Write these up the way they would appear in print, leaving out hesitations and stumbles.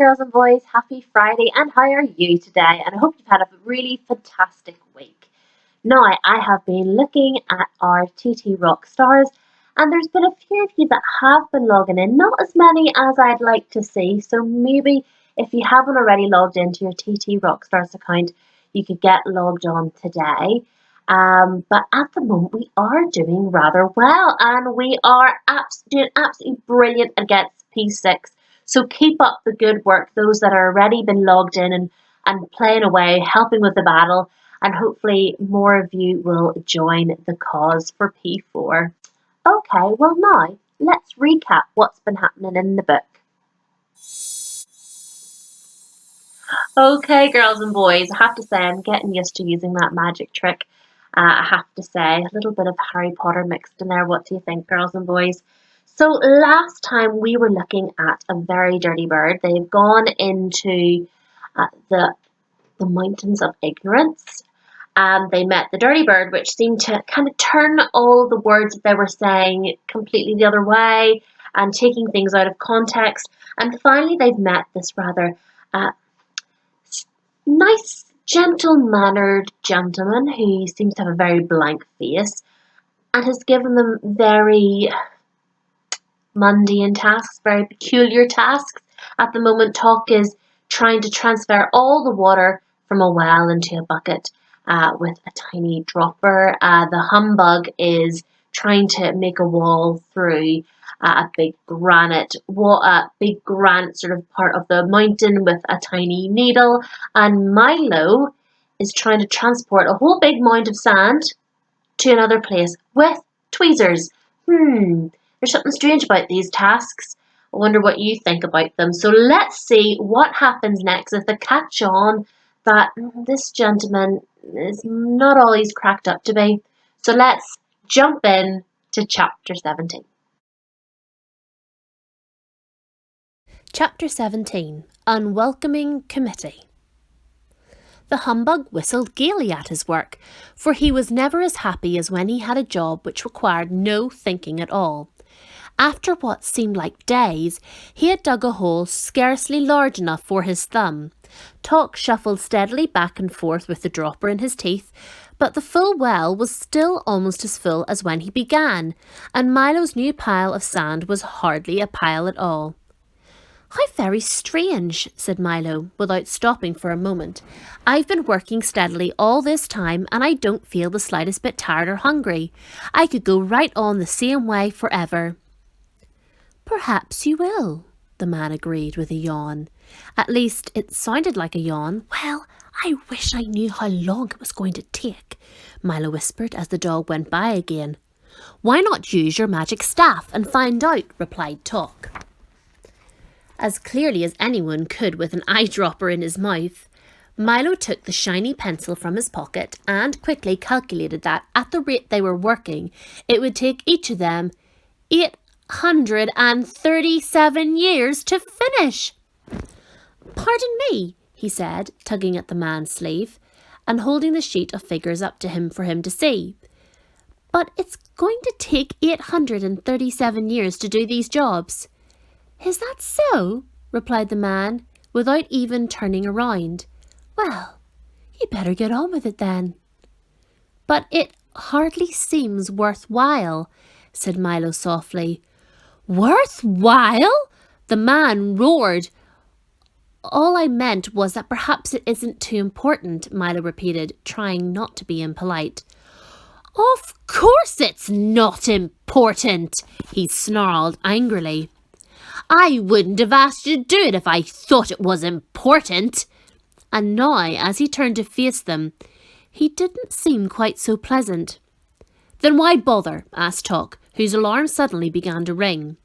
girls and boys, happy Friday, and how are you today? And I hope you've had a really fantastic week. Now, I have been looking at our TT rock stars, and there's been a few of you that have been logging in, not as many as I'd like to see, so maybe if you haven't already logged into your TT Rockstars account, you could get logged on today. But at the moment, we are doing rather well, and we are doing absolutely brilliant against P6. So keep up the good work, those that are already been logged in and playing away, helping with the battle, and hopefully more of you will join the cause for P4. Okay, well now, let's recap what's been happening in the book. Okay, girls and boys, I have to say I'm getting used to using that magic trick. I have to say, a little bit of Harry Potter mixed in there. What do you think, girls and boys? So last time we were looking at a very dirty bird. They've gone into the mountains of ignorance. They met the dirty bird, which seemed to kind of turn all the words that they were saying completely the other way and taking things out of context. And finally, they've met this rather nice, gentle-mannered gentleman who seems to have a very blank face and has given them very mundane tasks, very peculiar tasks. At the moment, Tock is trying to transfer all the water from a well into a bucket with a tiny dropper. The Humbug is trying to make a wall through a big granite sort of part of the mountain with a tiny needle. And Milo is trying to transport a whole big mound of sand to another place with tweezers. There's something strange about these tasks. I wonder what you think about them. So let's see what happens next if they catch on that this gentleman is not all he's cracked up to be. So let's jump in to chapter 17. Chapter 17. Unwelcoming Committee. The Humbug whistled gaily at his work, for he was never as happy as when he had a job which required no thinking at all. After what seemed like days, he had dug a hole scarcely large enough for his thumb. Tock shuffled steadily back and forth with the dropper in his teeth, but the full well was still almost as full as when he began, and Milo's new pile of sand was hardly a pile at all. "How very strange," said Milo, without stopping for a moment. "I've been working steadily all this time, and I don't feel the slightest bit tired or hungry. I could go right on the same way forever." "Perhaps you will," the man agreed with a yawn. At least, it sounded like a yawn. "Well, I wish I knew how long it was going to take," Milo whispered as the dog went by again. "Why not use your magic staff and find out?" replied Tock, as clearly as anyone could with an eyedropper in his mouth. Milo took the shiny pencil from his pocket and quickly calculated that, at the rate they were working, it would take each of them 837 years to finish. "Pardon me," he said, tugging at the man's sleeve and holding the sheet of figures up to him for him to see. "But it's going to take 837 years to do these jobs." "Is that so?" replied the man, without even turning around. "Well, you better get on with it then." "But it hardly seems worthwhile," said Milo softly. "Worthwhile?" the man roared. "All I meant was that perhaps it isn't too important," Milo repeated, trying not to be impolite. "Of course it's not important," he snarled angrily. "I wouldn't have asked you to do it if I thought it was important." And now, as he turned to face them, he didn't seem quite so pleasant. "Then why bother?" asked Tock, whose alarm suddenly began to ring.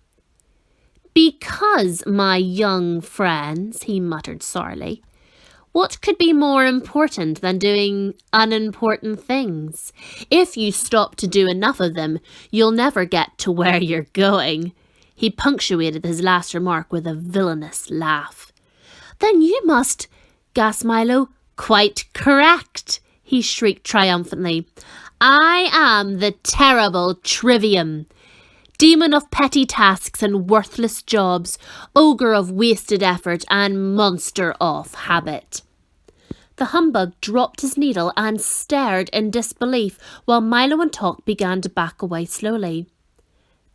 "Because, my young friends," he muttered sourly, "what could be more important than doing unimportant things? If you stop to do enough of them, you'll never get to where you're going." He punctuated his last remark with a villainous laugh. "Then you must," gasped Milo. "Quite correct," he shrieked triumphantly. "I am the terrible Trivium. Demon of petty tasks and worthless jobs, ogre of wasted effort and monster of habit. The humbug dropped his needle and stared in disbelief while Milo and Tock began to back away slowly.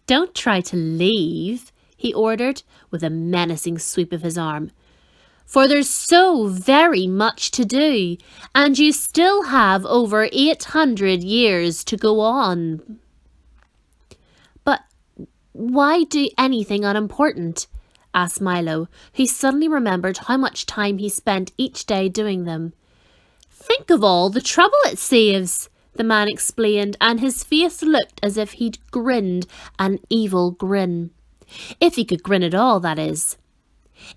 "Don't try to leave," he ordered with a menacing sweep of his arm. "For there's so very much to do, and you still have over 800 years to go on." "But why do anything unimportant?" asked Milo, who suddenly remembered how much time he spent each day doing them. "Think of all the trouble it saves," the man explained, and his face looked as if he'd grinned an evil grin. If he could grin at all, that is.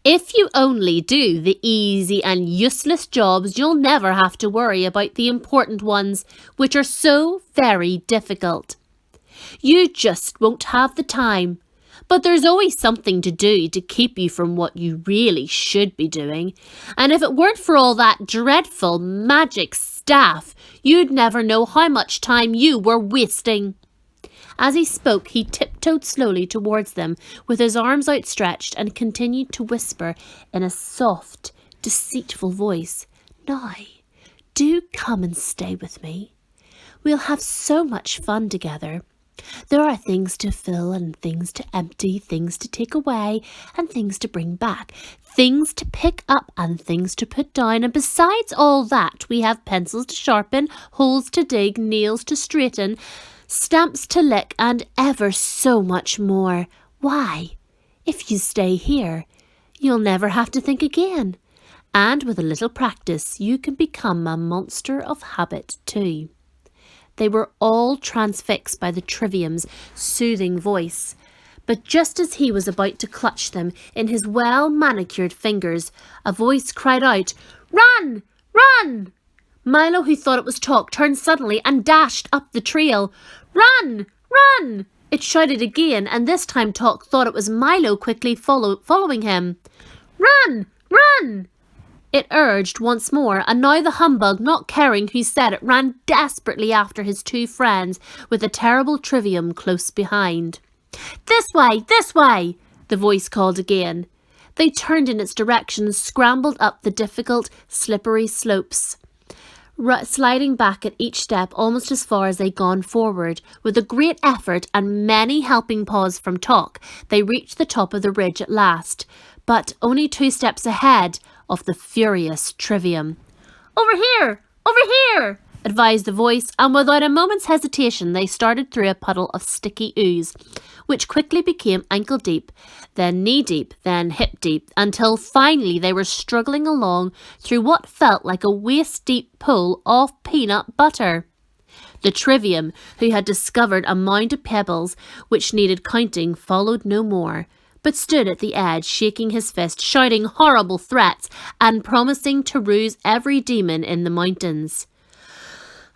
"If you only do the easy and useless jobs, you'll never have to worry about the important ones, which are so very difficult. You just won't have the time. But there's always something to do to keep you from what you really should be doing. And if it weren't for all that dreadful magic staff, you'd never know how much time you were wasting." As he spoke, he tiptoed slowly towards them with his arms outstretched and continued to whisper in a soft, deceitful voice, "Now, do come and stay with me. We'll have so much fun together. There are things to fill and things to empty, things to take away and things to bring back, things to pick up and things to put down. And besides all that, we have pencils to sharpen, holes to dig, nails to straighten, stamps to lick, and ever so much more. Why, if you stay here, you'll never have to think again. And with a little practice, you can become a monster of habit too." They were all transfixed by the Trivium's soothing voice. But just as he was about to clutch them in his well-manicured fingers, a voice cried out, "Run! Run!" Milo, who thought it was Tock, turned suddenly and dashed up the trail. "Run! Run!" it shouted again, and this time Tock thought it was Milo quickly following him. "Run! Run!" it urged once more, and now the humbug, not caring who said it, ran desperately after his two friends, with the terrible Trivium close behind. "This way! This way!" the voice called again. They turned in its direction and scrambled up the difficult, slippery slopes, sliding back at each step almost as far as they'd gone forward. With a great effort and many helping paws from Tock, they reached the top of the ridge at last, but only 2 steps ahead of the furious Trivium. "Over here! Over here!" advised the voice, and without a moment's hesitation they started through a puddle of sticky ooze, which quickly became ankle-deep, then knee-deep, then hip-deep, until finally they were struggling along through what felt like a waist-deep pool of peanut butter. The Trivium, who had discovered a mound of pebbles which needed counting, followed no more, but stood at the edge, shaking his fist, shouting horrible threats, and promising to ruse every demon in the mountains.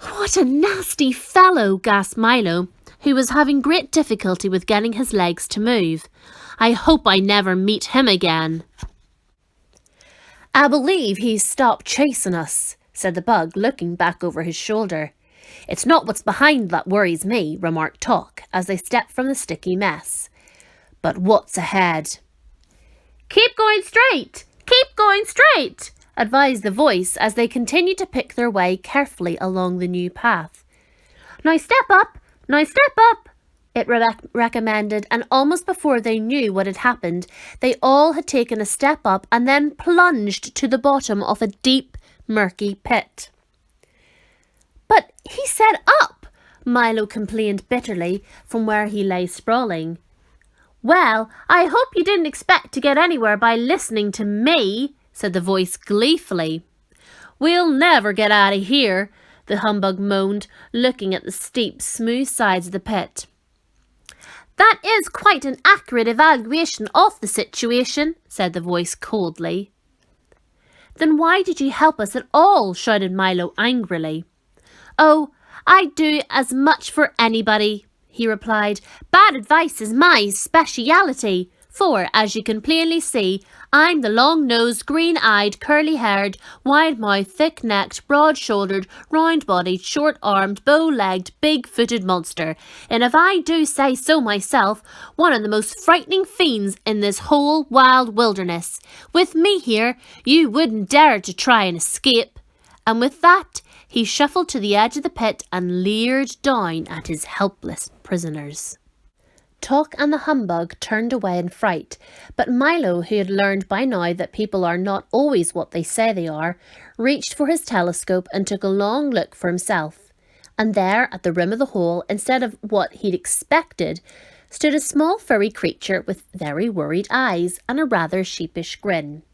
"What a nasty fellow," gasped Milo, who was having great difficulty with getting his legs to move. "I hope I never meet him again." "I believe he's stopped chasing us," said the bug, looking back over his shoulder. "It's not what's behind that worries me," remarked Tock, as they stepped from the sticky mess. "But what's ahead?" "Keep going straight! Keep going straight!" advised the voice as they continued to pick their way carefully along the new path. "Now step up! Now step up!" it recommended, and almost before they knew what had happened, they all had taken a step up and then plunged to the bottom of a deep, murky pit. "But he said up!" Milo complained bitterly from where he lay sprawling. "Well, I hope you didn't expect to get anywhere by listening to me," said the voice gleefully. "We'll never get out of here," the humbug moaned, looking at the steep, smooth sides of the pit. "That is quite an accurate evaluation of the situation," said the voice coldly. "Then why did you help us at all?" shouted Milo angrily. "Oh, I'd do as much for anybody," he replied. "Bad advice is my speciality. For, as you can plainly see, I'm the long-nosed, green-eyed, curly-haired, wide-mouthed, thick-necked, broad-shouldered, round-bodied, short-armed, bow-legged, big-footed monster, and if I do say so myself, one of the most frightening fiends in this whole wild wilderness. With me here, you wouldn't dare to try and escape." And with that, he shuffled to the edge of the pit and leered down at his helpless prisoners. Tock and the Humbug turned away in fright, but Milo, who had learned by now that people are not always what they say they are, reached for his telescope and took a long look for himself. And there, at the rim of the hole, instead of what he'd expected, stood a small furry creature with very worried eyes and a rather sheepish grin.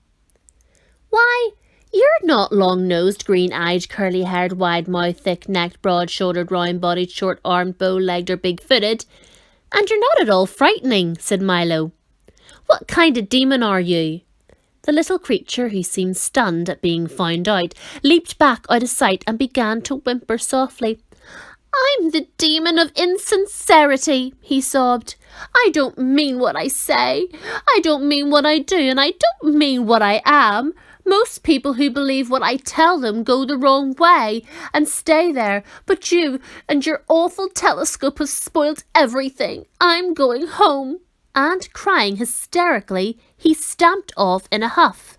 "Why, you're not long-nosed, green-eyed, curly-haired, wide-mouthed, thick-necked, broad-shouldered, round-bodied, short-armed, bow-legged or big-footed. And you're not at all frightening," said Milo. "What kind of demon are you?" The little creature, who seemed stunned at being found out, leaped back out of sight and began to whimper softly. "I'm the demon of insincerity," he sobbed. "I don't mean what I say. I don't mean what I do, and I don't mean what I am. Most people who believe what I tell them go the wrong way and stay there, but you and your awful telescope have spoiled everything. I'm going home." And crying hysterically, he stamped off in a huff.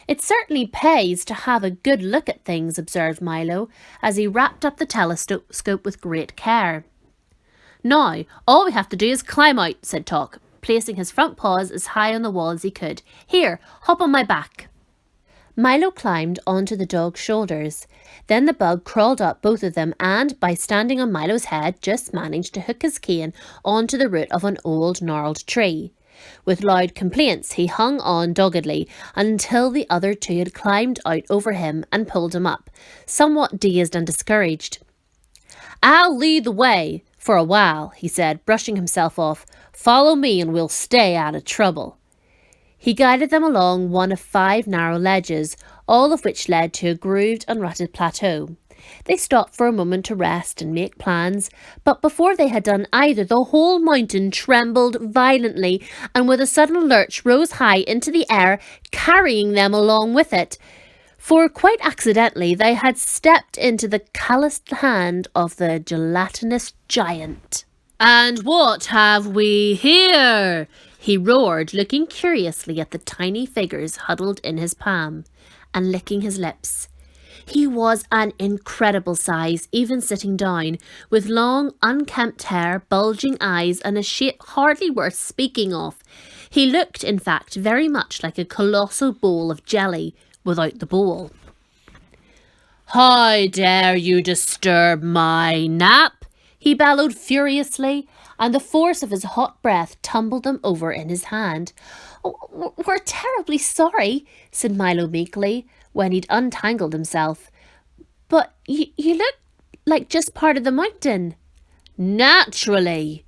"It certainly pays to have a good look at things," observed Milo, as he wrapped up the telescope with great care. "Now, all we have to do is climb out," said Tock, placing his front paws as high on the wall as he could. "Here, hop on my back." Milo climbed onto the dog's shoulders. Then the bug crawled up both of them and, by standing on Milo's head, just managed to hook his cane onto the root of an old gnarled tree. With loud complaints, he hung on doggedly until the other two had climbed out over him and pulled him up, somewhat dazed and discouraged. "I'll lead the way for a while," he said, brushing himself off. "Follow me and we'll stay out of trouble." He guided them along one of 5 narrow ledges, all of which led to a grooved and rutted plateau. They stopped for a moment to rest and make plans, but before they had done either, the whole mountain trembled violently and with a sudden lurch rose high into the air, carrying them along with it. For quite accidentally they had stepped into the calloused hand of the gelatinous giant. "And what have we here?" he roared, looking curiously at the tiny figures huddled in his palm, and licking his lips. He was an incredible size, even sitting down, with long, unkempt hair, bulging eyes, and a shape hardly worth speaking of. He looked, in fact, very much like a colossal bowl of jelly, without the bowl. "How dare you disturb my nap?" he bellowed furiously, and the force of his hot breath tumbled them over in his hand. "Oh, we're terribly sorry," said Milo meekly, when he'd untangled himself. "But you look like just part of the mountain." "Naturally,"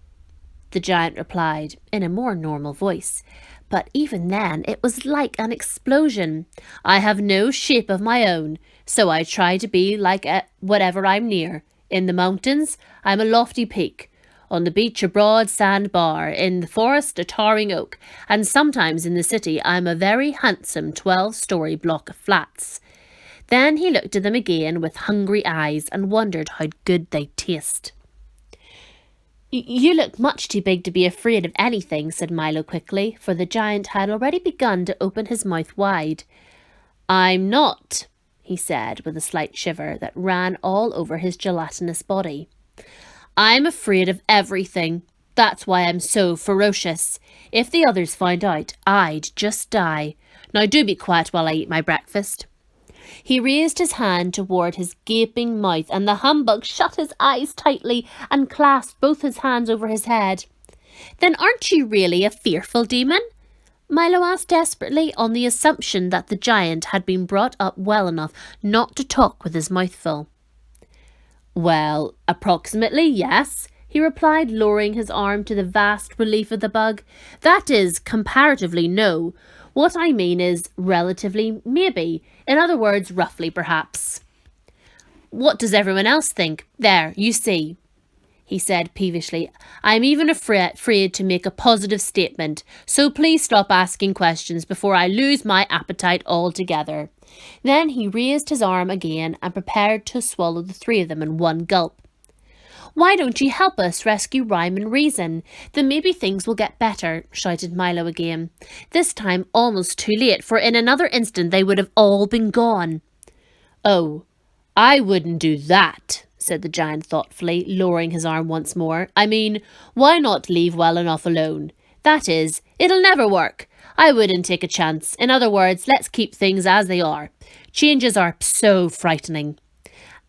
the giant replied, in a more normal voice. But even then, it was like an explosion. "I have no shape of my own, so I try to be like whatever I'm near. In the mountains, I'm a lofty peak. On the beach, a broad sandbar. In the forest, a towering oak. And sometimes in the city, I'm a very handsome 12-story block of flats." Then he looked at them again with hungry eyes and wondered how good they'd taste. "You look much too big to be afraid of anything," said Milo quickly, for the giant had already begun to open his mouth wide. "I'm not," he said, with a slight shiver that ran all over his gelatinous body. "I'm afraid of everything. That's why I'm so ferocious. If the others found out, I'd just die. Now do be quiet while I eat my breakfast." He raised his hand toward his gaping mouth, and the Humbug shut his eyes tightly and clasped both his hands over his head. "Then aren't you really a fearful demon?" Milo asked desperately, on the assumption that the giant had been brought up well enough not to talk with his mouth full. "Well, approximately, yes," he replied, lowering his arm to the vast relief of the bug. "That is, comparatively, no. What I mean is relatively, maybe. In other words, roughly, perhaps." "What does everyone else think? There, you see." he said peevishly. "I'm even afraid to make a positive statement, so please stop asking questions before I lose my appetite altogether." Then he raised his arm again and prepared to swallow the three of them in one gulp. "Why don't you help us rescue Rhyme and Reason? Then maybe things will get better," shouted Milo again. This time almost too late, for in another instant they would have all been gone. "Oh, I wouldn't do that," said the giant thoughtfully, lowering his arm once more. "I mean, why not leave well enough alone? That is, it'll never work. I wouldn't take a chance. In other words, let's keep things as they are. Changes are so frightening."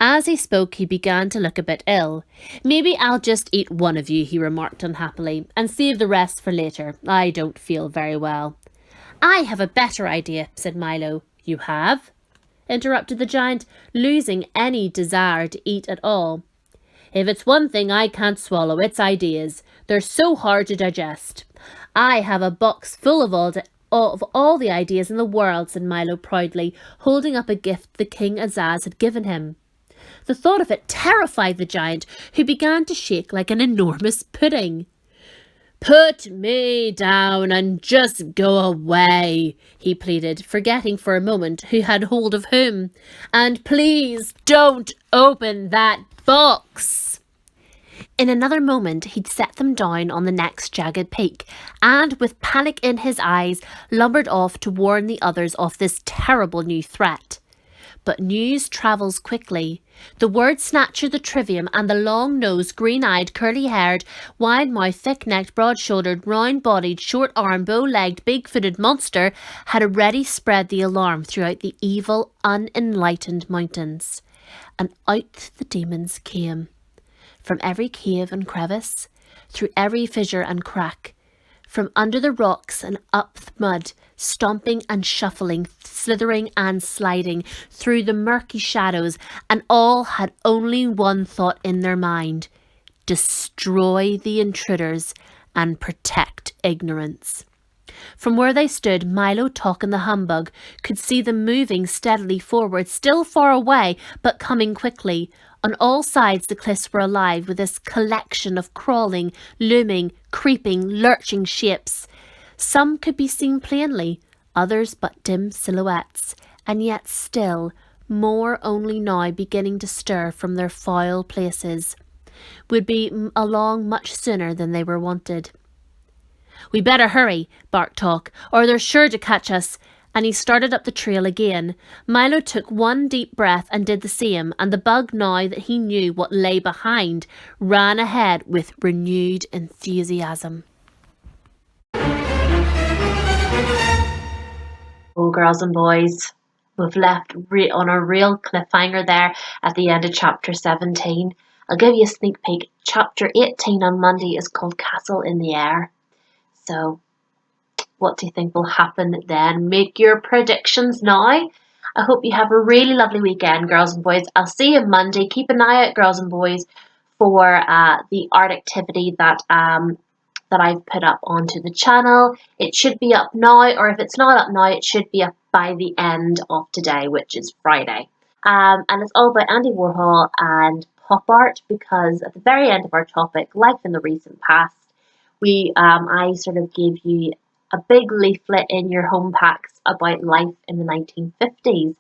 As he spoke, he began to look a bit ill. "Maybe I'll just eat one of you," he remarked unhappily, "and save the rest for later. I don't feel very well." "I have a better idea," said Milo. "You have?" interrupted the giant, losing any desire to eat at all. "If it's one thing I can't swallow, it's ideas. They're so hard to digest. I have a box full of all the ideas in the world," said Milo proudly, holding up a gift the King Azaz had given him. The thought of it terrified the giant, who began to shake like an enormous pudding. "Put me down and just go away," he pleaded, forgetting for a moment who had hold of whom. "And please don't open that box." In another moment he'd set them down on the next jagged peak, and with panic in his eyes lumbered off to warn the others of this terrible new threat. But news travels quickly. The word snatcher, the Trivium, and the long-nosed, green-eyed, curly-haired, wide-mouthed, thick-necked, broad-shouldered, round-bodied, short-armed, bow-legged, big-footed monster had already spread the alarm throughout the evil, unenlightened mountains. And out the demons came. From every cave and crevice, through every fissure and crack, from under the rocks and up the mud, stomping and shuffling, slithering and sliding through the murky shadows, and all had only one thought in their mind: destroy the intruders and protect ignorance. From where they stood, Milo, Tock and the Humbug could see them moving steadily forward, still far away, but coming quickly. On all sides the cliffs were alive with this collection of crawling, looming, creeping, lurching shapes. Some could be seen plainly, others but dim silhouettes, and yet still more only now beginning to stir from their foul places. Would be along much sooner than they were wanted. "We better hurry," barked Tock, "or they're sure to catch us," and he started up the trail again. Milo took one deep breath and did the same, and the bug, now that he knew what lay behind, ran ahead with renewed enthusiasm. Oh, girls and boys, we've left on a real cliffhanger there at the end of chapter 17. I'll give you a sneak peek. Chapter 18 on Monday is called Castle in the Air. So, what do you think will happen then? Make your predictions now. I hope you have a really lovely weekend, girls and boys. I'll see you Monday. Keep an eye out, girls and boys, for the art activity that I've put up onto the channel. It should be up now, or if it's not up now, it should be up by the end of today, which is Friday. And it's all about Andy Warhol and pop art, because at the very end of our topic, life in the recent past, I sort of gave you a big leaflet in your home packs about life in the 1950s.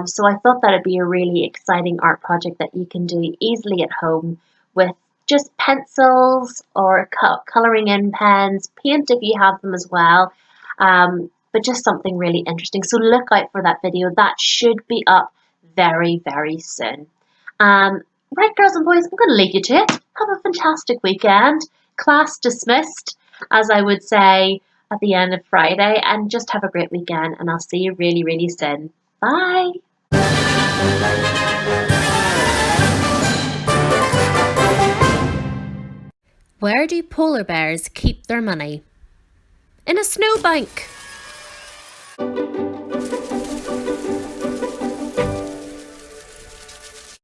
So I thought that would be a really exciting art project that you can do easily at home with just pencils or colouring in pens, paint if you have them as well, but just something really interesting. So look out for that video. That should be up very, very soon. Right, girls and boys, I'm going to leave you to it. Have a fantastic weekend. Class dismissed, as I would say at the end of Friday, and just have a great weekend, and I'll see you really, really soon. Bye. Where do polar bears keep their money? In a snowbank.